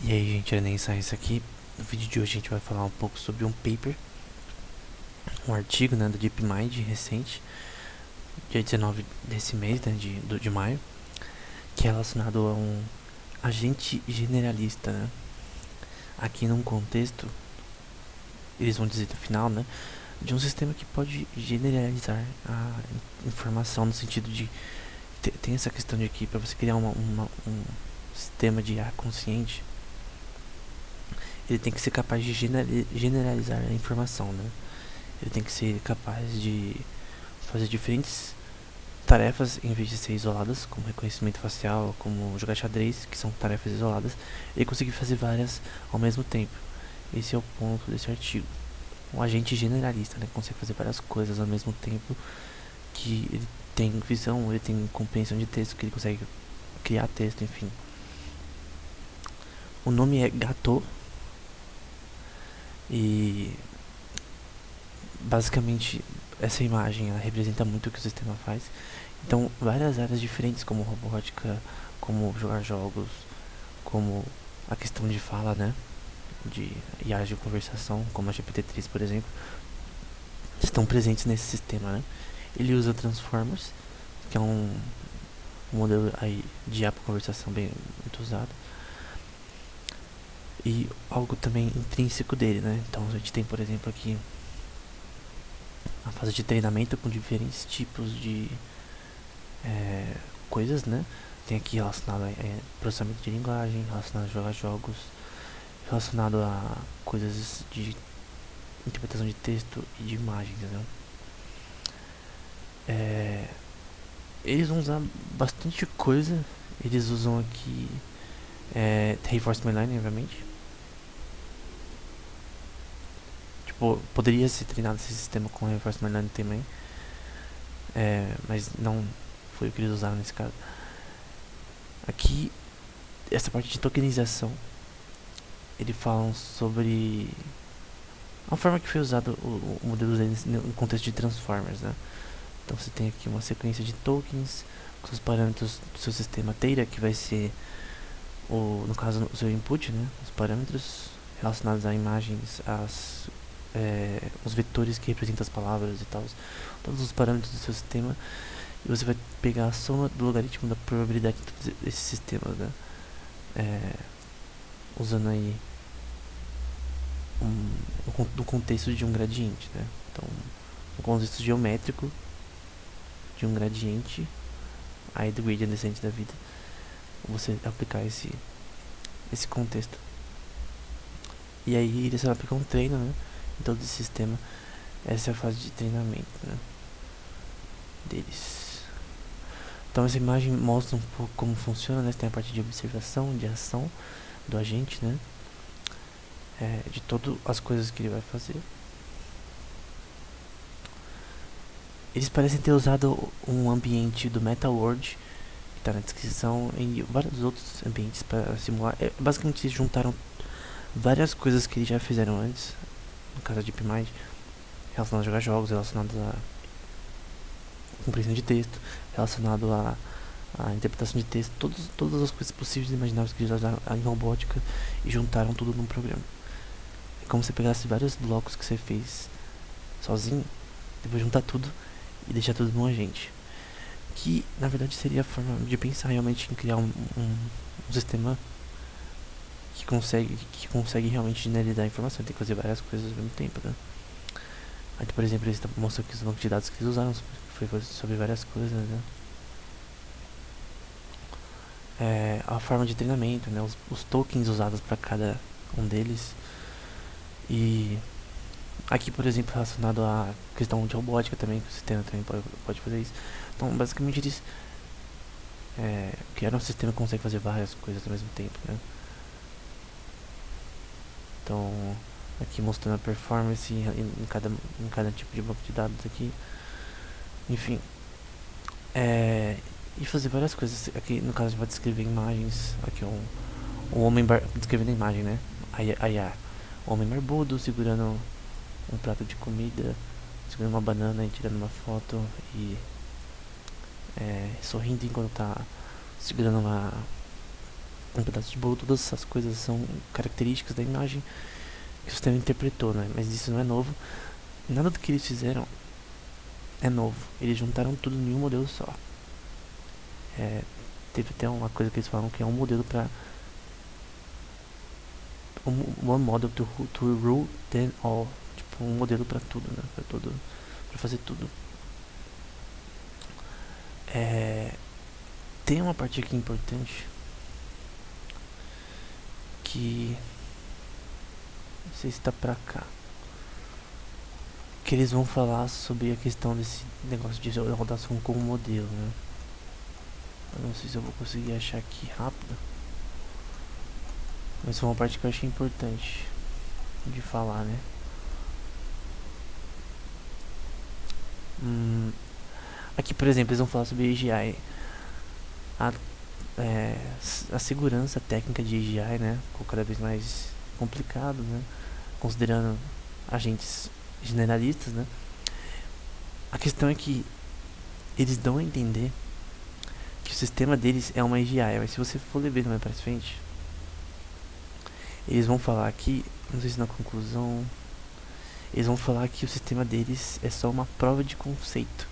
E aí, gente, Enem Science aqui. No vídeo de hoje a gente vai falar um pouco sobre um paper, um artigo, né, do DeepMind recente, dia 19 desse mês, né, de maio, que é relacionado a um agente generalista, né. Aqui num contexto, eles vão dizer no final, né, de um sistema que pode generalizar a informação no sentido de tem essa questão de que para você criar um sistema de IA consciente, ele tem que ser capaz de generalizar a informação, né? Ele tem que ser capaz de fazer diferentes tarefas em vez de ser isoladas, como reconhecimento facial, como jogar xadrez, que são tarefas isoladas, ele conseguir fazer várias ao mesmo tempo. Esse é o ponto desse artigo. Um agente generalista, né, consegue fazer várias coisas ao mesmo tempo, que ele tem visão, ele tem compreensão de texto, que ele consegue criar texto, enfim. O nome é Gato e basicamente essa imagem ela representa muito o que o sistema faz. Então, várias áreas diferentes, como robótica, como jogar jogos, como a questão de fala, né, de IA de conversação, como a GPT-3, por exemplo, estão presentes nesse sistema, né. Ele usa Transformers, que é um modelo aí de IA para conversação bem muito usado, e algo também intrínseco dele, né. Então, a gente tem, por exemplo, aqui a fase de treinamento com diferentes tipos de coisas, né? Tem aqui relacionado a processamento de linguagem, relacionado a jogar jogos, relacionado a coisas de interpretação de texto e de imagens, né? Eles vão usar bastante coisa. Eles usam aqui Reinforcement Learning, obviamente. Tipo, poderia ser treinado esse sistema com Reinforcement Learning também, mas não foi o que eles usaram nesse caso. Aqui, essa parte de tokenização, eles falam sobre a forma que foi usado o modelo deles no contexto de Transformers, né? Então você tem aqui uma sequência de tokens com os parâmetros do seu sistema Theta, que vai ser, no caso, o seu input, né? Os parâmetros relacionados a imagens, os vetores que representam as palavras e tal, todos os parâmetros do seu sistema, e você vai pegar a soma do logaritmo da probabilidade de todos esses sistemas, né? Usando aí no contexto de um gradiente, né? Então, no contexto geométrico de um gradiente, aí do gradient descent da vida, você aplicar esse contexto. E aí você vai aplicar um treino, né, em todo esse sistema. Essa é a fase de treinamento, né, deles. Então essa imagem mostra um pouco como funciona, né? Você tem a parte de observação, de ação do agente, né, de todas as coisas que ele vai fazer. Eles parecem ter usado um ambiente do MetaWorld, que está na descrição, e vários outros ambientes para simular. Basicamente eles juntaram várias coisas que eles já fizeram antes, no caso da DeepMind, relacionado a jogar jogos, relacionado a compreensão de texto, relacionado a interpretação de texto, todas as coisas possíveis e imagináveis que eles usaram em robótica e juntaram tudo num programa. É como se pegasse vários blocos que você fez sozinho, depois juntar tudo e deixar tudo num agente. Que na verdade seria a forma de pensar realmente em criar um sistema que consegue realmente generalizar a informação. Tem que fazer várias coisas ao mesmo tempo, né? Aí, por exemplo, eles mostram aqui os bancos de dados que eles usaram foi sobre várias coisas, né? A forma de treinamento, né? Os tokens usados para cada um deles. E aqui, por exemplo, relacionado à questão de robótica também, que o sistema também pode fazer isso. Então, basicamente, eles criaram um sistema que consegue fazer várias coisas ao mesmo tempo, né? Então, aqui mostrando a performance em cada tipo de banco de dados aqui. Enfim, e fazer várias coisas. Aqui no caso a gente vai descrever imagens. Aqui um homem descrevendo a imagem, né? Aí um homem barbudo segurando um prato de comida, segurando uma banana e tirando uma foto e sorrindo enquanto tá segurando um pedaço de bolo, todas essas coisas são características da imagem que o sistema interpretou, né? Mas isso não é novo. Nada do que eles fizeram é novo. Eles juntaram tudo em um modelo só. Teve até uma coisa que eles falam que é um modelo para one model to rule them all. Tipo, um modelo para tudo, né? Para fazer tudo. Tem uma parte aqui importante que não sei se tá pra cá, que eles vão falar sobre a questão desse negócio de rotação como modelo, né? Eu não sei se eu vou conseguir achar aqui rápido, mas foi uma parte que eu achei importante de falar, né? Aqui, por exemplo, eles vão falar sobre AGI. A segurança técnica de AGI, né? Ficou cada vez mais complicado, né? Considerando agentes generalistas, né? A questão é que eles dão a entender que o sistema deles é uma AGI, mas se você for ler mais pra frente, eles vão falar aqui, não sei se na conclusão, eles vão falar que o sistema deles é só uma prova de conceito,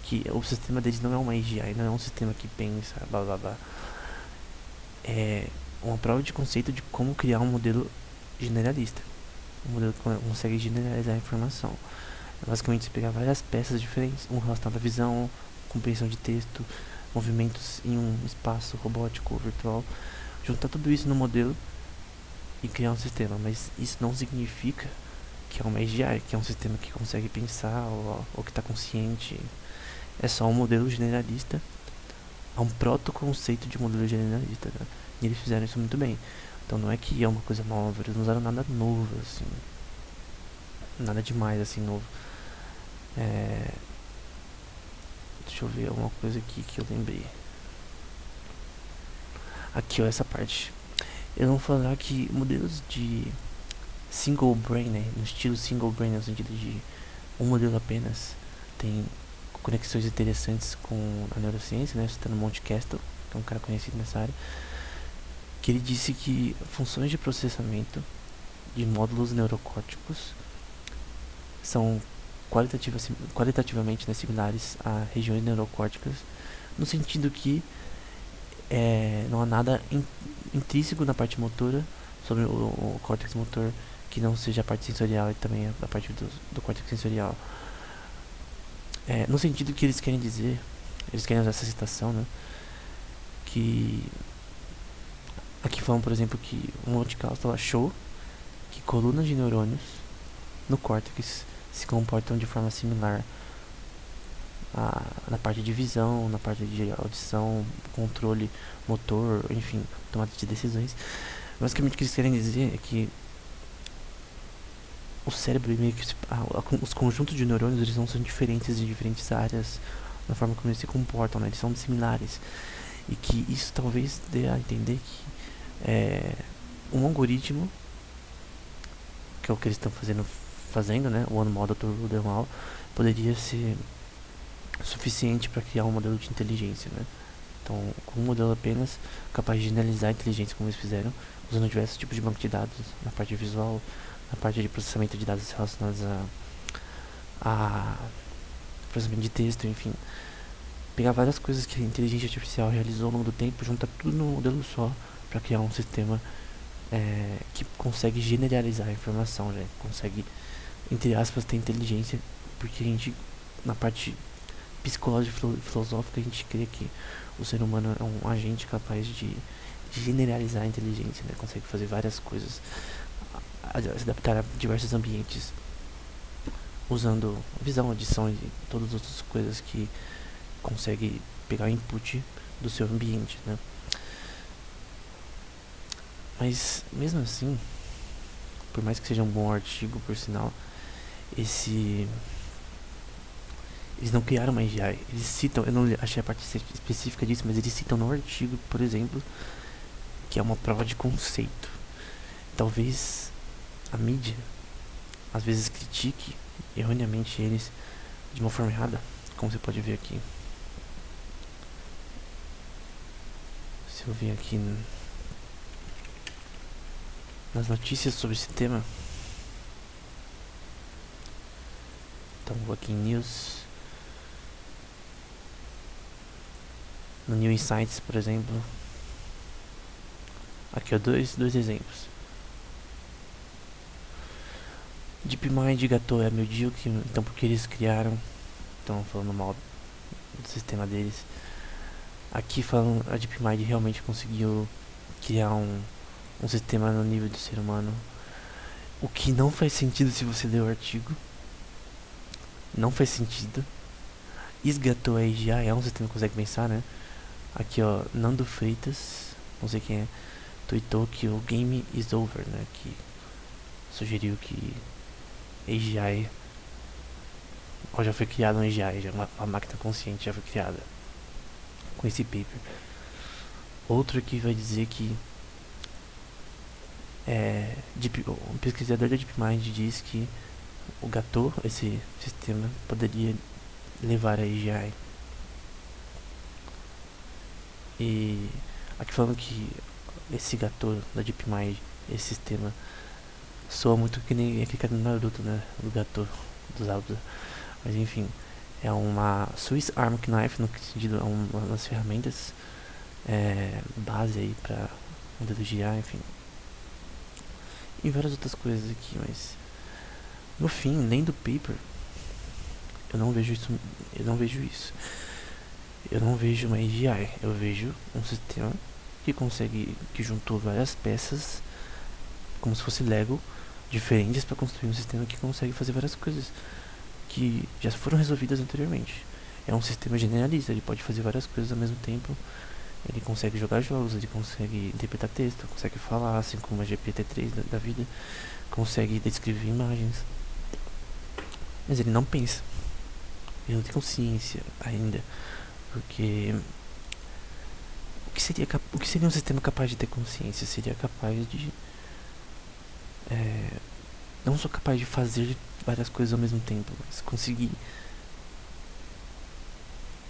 que o sistema deles não é uma AGI, não é um sistema que pensa, blá blá blá. É uma prova de conceito de como criar um modelo generalista, um modelo que consegue generalizar a informação. Basicamente, você pegar várias peças diferentes, um relacionado à visão, compreensão de texto, movimentos em um espaço robótico ou virtual, juntar tudo isso no modelo e criar um sistema. Mas isso não significa que é uma AGI, que é um sistema que consegue pensar ou que está consciente. É só um modelo generalista, é um proto-conceito de modelo generalista, né? E eles fizeram isso muito bem. Então não é que é uma coisa nova, eles não usaram nada novo, assim, nada demais, assim, novo. Deixa eu ver alguma coisa aqui que eu lembrei. Aqui, ó, essa parte. Eu vou falar que modelos de single brain, né, no estilo single brain, no sentido de um modelo apenas, tem conexões interessantes com a neurociência, né, citando Monte Castle, que é um cara conhecido nessa área, que ele disse que funções de processamento de módulos neurocórticos são qualitativamente, né, similares a regiões neurocórticas, no sentido que não há nada intrínseco na parte motora sobre o córtex motor que não seja a parte sensorial e também a parte do córtex sensorial. No sentido que eles querem dizer, eles querem usar essa citação, né, que aqui falam, por exemplo, que o Monte Castle achou que colunas de neurônios no córtex se comportam de forma similar na parte de visão, na parte de audição, controle motor, enfim, tomada de decisões. Basicamente o que eles querem dizer é que o cérebro, meio que os conjuntos de neurônios, eles não são diferentes em diferentes áreas na forma como eles se comportam, né? Eles são similares. E que isso talvez dê a entender que um algoritmo, que é o que eles estão fazendo, né? O One Model to Rule Them All, poderia ser suficiente para criar um modelo de inteligência, né? Então, com um modelo apenas capaz de generalizar a inteligência, como eles fizeram, usando diversos tipos de banco de dados, na parte visual, na parte de processamento de dados relacionados a processamento de texto, enfim. Pegar várias coisas que a inteligência artificial realizou ao longo do tempo, juntar tudo num modelo só, para criar um sistema que consegue generalizar a informação, né? Consegue, entre aspas, ter inteligência, porque a gente, na parte psicológica e filosófica, a gente crê que o ser humano é um agente capaz de generalizar a inteligência, né? Consegue fazer várias coisas, se adaptar a diversos ambientes, usando visão, audição e todas as outras coisas que consegue pegar o input do seu ambiente, né? Mas mesmo assim, por mais que seja um bom artigo, por sinal, eles não criaram uma AGI. Eles citam, eu não achei a parte específica disso, mas eles citam no artigo, por exemplo, que é uma prova de conceito. Talvez a mídia às vezes critique erroneamente eles de uma forma errada, como você pode ver aqui. Se eu ver aqui nas notícias sobre esse tema. Então vou aqui em News. No New Insights, por exemplo. Aqui ó, dois exemplos. DeepMind e Gato é meu deal, então porque eles criaram, estão falando mal do sistema deles. Aqui falam, a DeepMind realmente conseguiu criar um sistema no nível do ser humano, o que não faz sentido se você ler o artigo. Não faz sentido. Esgatou a AGI, é um sistema que consegue pensar, né? Aqui ó, Nando Freitas, não sei quem é, tweetou que o game is over, né? Que sugeriu que AGI, ou já foi criado um AGI, já uma máquina consciente já foi criada com esse paper. Outro aqui vai dizer que um pesquisador da DeepMind diz que o Gato, esse sistema, poderia levar a AGI. E aqui falando que esse Gato da DeepMind, esse sistema, soa muito que nem aquele cara do Naruto, né? Do Gato, dos Alpes. Mas enfim, é uma Swiss Army Knife, no sentido, é uma das ferramentas base aí pra modelo de IA, enfim. E várias outras coisas aqui, mas no fim, lendo o paper, eu não vejo isso. Eu não vejo uma AGI, eu vejo um sistema que juntou várias peças, como se fosse Lego, diferentes para construir um sistema que consegue fazer várias coisas que já foram resolvidas anteriormente. É um sistema generalista, ele pode fazer várias coisas ao mesmo tempo. Ele consegue jogar jogos, ele consegue interpretar texto, consegue falar, assim como a GPT-3 da vida, consegue descrever imagens. Mas ele não pensa, ele não tem consciência ainda, porque o que seria um sistema capaz de ter consciência? Seria capaz de não só capaz de fazer várias coisas ao mesmo tempo, mas conseguir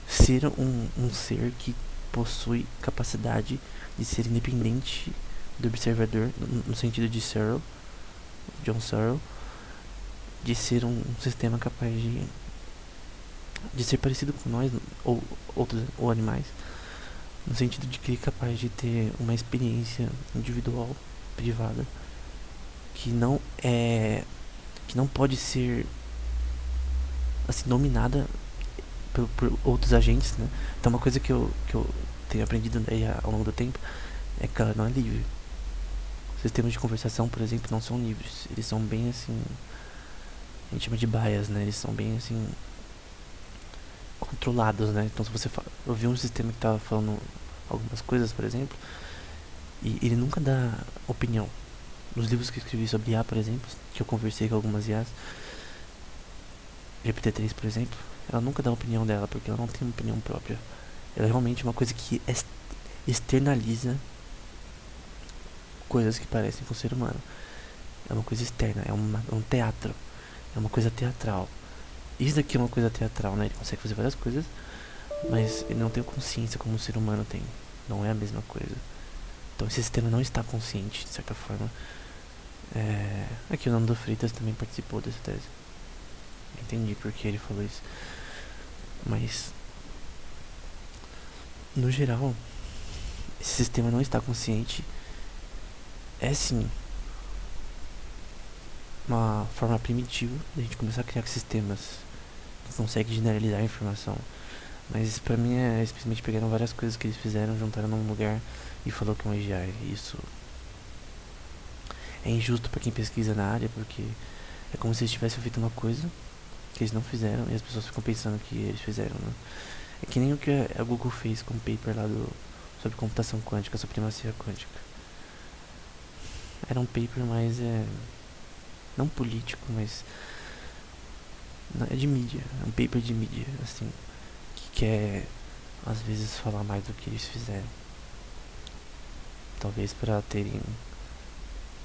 ser um ser que possui capacidade de ser independente do observador, no sentido de John Searle, de ser um sistema capaz de ser parecido com nós ou animais, no sentido de que é capaz de ter uma experiência individual, privada, que não pode ser assim dominada por outros agentes, né? Então uma coisa que eu tenho aprendido daí ao longo do tempo é que ela não é livre. Sistemas de conversação, por exemplo, não são livres. Eles são bem assim, a gente chama de bias, né? Eles são bem assim controlados, né? Então se você eu vi um sistema que tava falando algumas coisas, por exemplo, e ele nunca dá opinião. Nos livros que eu escrevi sobre IA, por exemplo, que eu conversei com algumas IAs, GPT-3, por exemplo, ela nunca dá a opinião dela, porque ela não tem uma opinião própria. Ela é realmente uma coisa que externaliza coisas que parecem com o ser humano. É uma coisa externa, é um teatro, é uma coisa teatral. Isso daqui é uma coisa teatral, né? Ele consegue fazer várias coisas, mas ele não tem consciência como o ser humano tem. Não é a mesma coisa. Então esse sistema não está consciente, de certa forma. Aqui o Nando Freitas também participou dessa tese. Entendi porque ele falou isso. Mas no geral, esse sistema não está consciente. É sim uma forma primitiva de a gente começar a criar sistemas que conseguem generalizar a informação. Mas pra mim simplesmente pegaram várias coisas que eles fizeram, juntaram num lugar e falou que é um AGI. Isso é injusto pra quem pesquisa na área, porque é como se eles tivessem feito uma coisa que eles não fizeram e as pessoas ficam pensando que eles fizeram, né? É que nem o que a Google fez com o paper lá sobre computação quântica, sobre primacia quântica. Era um paper mais não político, mas é de mídia, é um paper de mídia, assim, que quer às vezes falar mais do que eles fizeram. Talvez para terem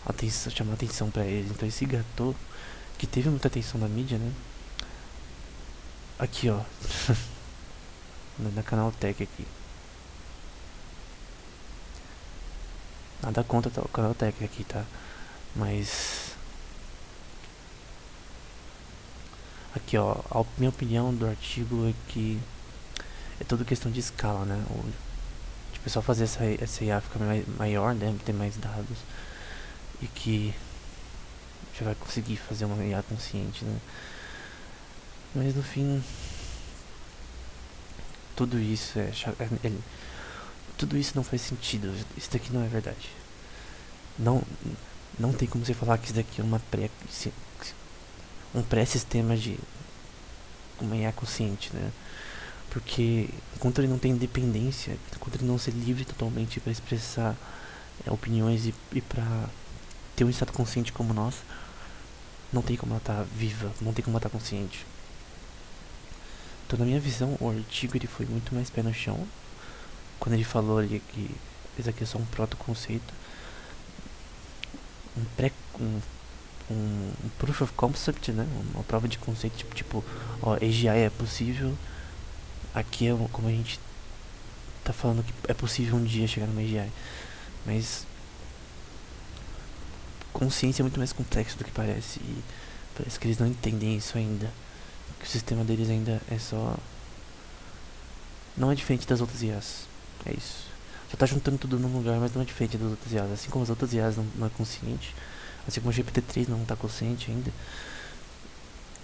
atenção, chamar atenção para eles. Então esse Gato, que teve muita atenção da mídia, né? Aqui ó, na Canaltech aqui. Nada contra o Canaltech aqui, tá? Mas aqui, ó, a minha opinião do artigo é que é tudo questão de escala, né? De o pessoal fazer essa IA ficar maior, né? Ter mais dados e que já vai conseguir fazer uma IA consciente, né? Mas no fim, tudo isso tudo isso não faz sentido. Isso daqui não é verdade. Não, não tem como você falar que isso daqui é um pré-sistema de uma IA consciente, né? Porque enquanto ele não tem independência, enquanto ele não ser livre totalmente para expressar opiniões e para ter um estado consciente como nós, não tem como ela estar viva, não tem como ela estar consciente. Então, na minha visão, o artigo ele foi muito mais pé no chão quando ele falou ali que isso aqui é só um proto-conceito, um pré um proof of concept, né? Uma prova de conceito, tipo, ó, AGI é possível. Aqui é como a gente tá falando que é possível um dia chegar numa AGI. Mas consciência é muito mais complexo do que parece. E parece que eles não entendem isso ainda. Que o sistema deles ainda é só... Não é diferente das outras IAs. É isso. Só tá juntando tudo num lugar, mas não é diferente das outras IAs. Assim como as outras IAs não é consciente. Assim como o GPT-3 não tá consciente ainda.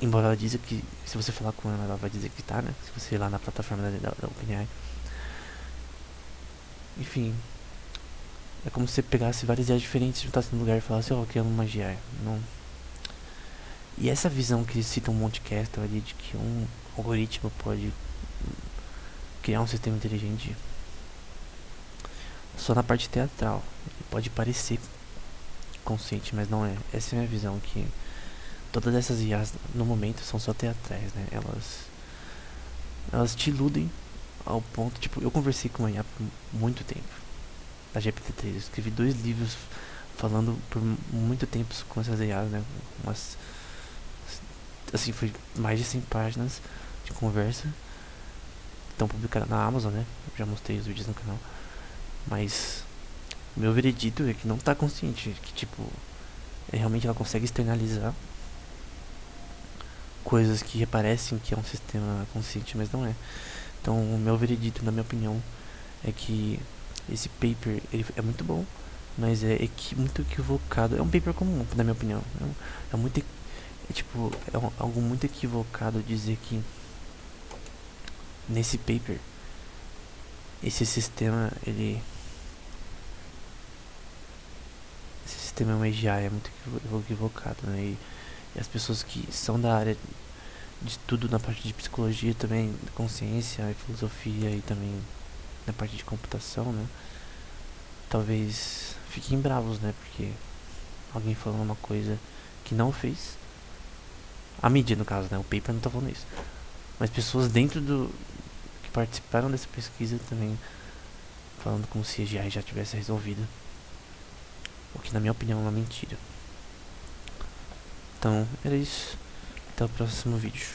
Embora ela diza que, se você falar com ela vai dizer que tá, né? Se você ir lá na plataforma da OpenAI. Enfim, é como se você pegasse várias IAs diferentes, juntasse num lugar e falasse, ó, criando uma GI. Não. E essa visão que eles citam um monte de cast ali de que um algoritmo pode criar um sistema inteligente só na parte teatral. Ele pode parecer consciente, mas não é. Essa é a minha visão, que todas essas IAs no momento são só teatrais, né? Elas te iludem ao ponto, tipo, eu conversei com uma IA por muito tempo, a GPT-3, eu escrevi 2 livros falando por muito tempo com essas IAs, né? Assim, foi mais de 100 páginas de conversa, estão publicadas na Amazon, né? Eu já mostrei os vídeos no canal, mas meu veredito é que não tá consciente, que tipo, realmente ela consegue externalizar coisas que parecem que é um sistema consciente, mas não é. Então, o meu veredito, na minha opinião, é que esse paper ele é muito bom, mas muito equivocado. É um paper comum, na minha opinião. Algo muito equivocado dizer que nesse paper esse sistema é uma AGI, é muito equivocado, né? E as pessoas que são da área de estudo na parte de psicologia também, consciência e filosofia e também na parte de computação, né? Talvez fiquem bravos, né? Porque alguém falou uma coisa que não fez. A mídia, no caso, né? O paper não tá falando isso. Mas pessoas dentro que participaram dessa pesquisa também falando como se a GI já tivesse resolvido. O que, na minha opinião, é uma mentira. Então, era isso. Até o próximo vídeo.